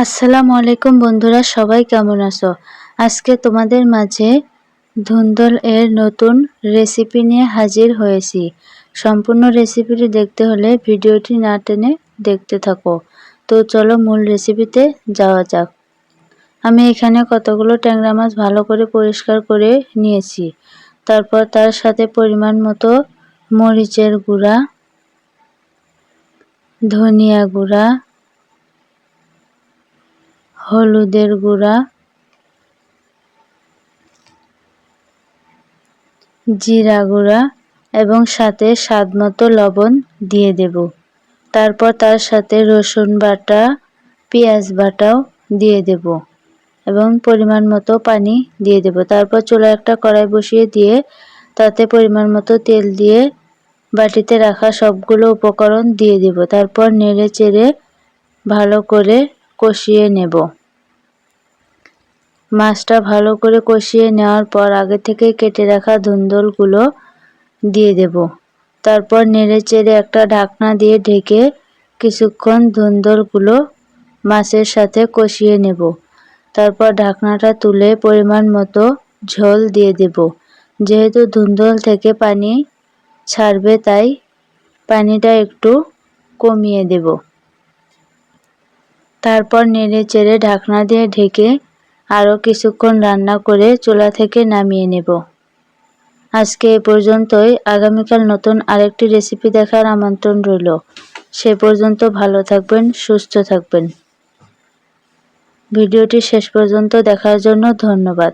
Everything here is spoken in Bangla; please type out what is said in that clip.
আসসালামু আলাইকুম বন্ধুরা, সবাই কেমন আছো? আজকে তোমাদের মাঝে ধুন্দল এর নতুন রেসিপি নিয়ে হাজির হয়েছি। সম্পূর্ণ রেসিপিটি দেখতে হলে ভিডিওটি না টেনে দেখতে থাকো। তো চলো মূল রেসিপিতে যাওয়া যাক। আমি এখানে কতগুলো ট্যাংরা মাছ ভালো করে পরিষ্কার করে নিয়েছি। তারপর তার সাথে পরিমাণ মতো মরিচের গুঁড়া, ধনিয়া গুঁড়া, হলুদের গুঁড়া, জিরা গুঁড়া এবং সাথে স্বাদমতো লবণ দিয়ে দেব। তারপর তার সাথে রসুন বাটা, পেঁয়াজ বাটাও দিয়ে দেব এবং পরিমাণ মতো পানি দিয়ে দেব। তারপর চুলায় একটা কড়াই বসিয়ে দিয়ে তাতে পরিমাণ মতো তেল দিয়ে বাটিতে রাখা সবগুলো উপকরণ দিয়ে দেব। তারপর নেড়ে চেড়ে ভালো করে কষিয়ে নেব। মাছটা ভালো করে কষিয়ে নেওয়ার পর আগে থেকে কেটে রাখা ধুন্দলগুলো দিয়ে দেব। তারপর নেড়ে চেড়ে একটা ঢাকনা দিয়ে ঢেকে কিছুক্ষণ ধুন্দলগুলো মাছের সাথে কষিয়ে নেব। তারপর ঢাকনাটা তুলে পরিমাণ মতো ঝোল দিয়ে দেব। যেহেতু ধুন্দল থেকে পানি ছাড়বে তাই পানিটা একটু কমিয়ে দেব। তারপর নেড়ে চেড়ে ঢাকনা দিয়ে ঢেকে আরও কিছুক্ষণ রান্না করে চুলা থেকে নামিয়ে নেব। আজকে এ পর্যন্তই। আগামীকাল নতুন আরেকটি রেসিপি দেখার আমন্ত্রণ রইল। সে পর্যন্ত ভালো থাকবেন, সুস্থ থাকবেন। ভিডিওটি শেষ পর্যন্ত দেখার জন্য ধন্যবাদ।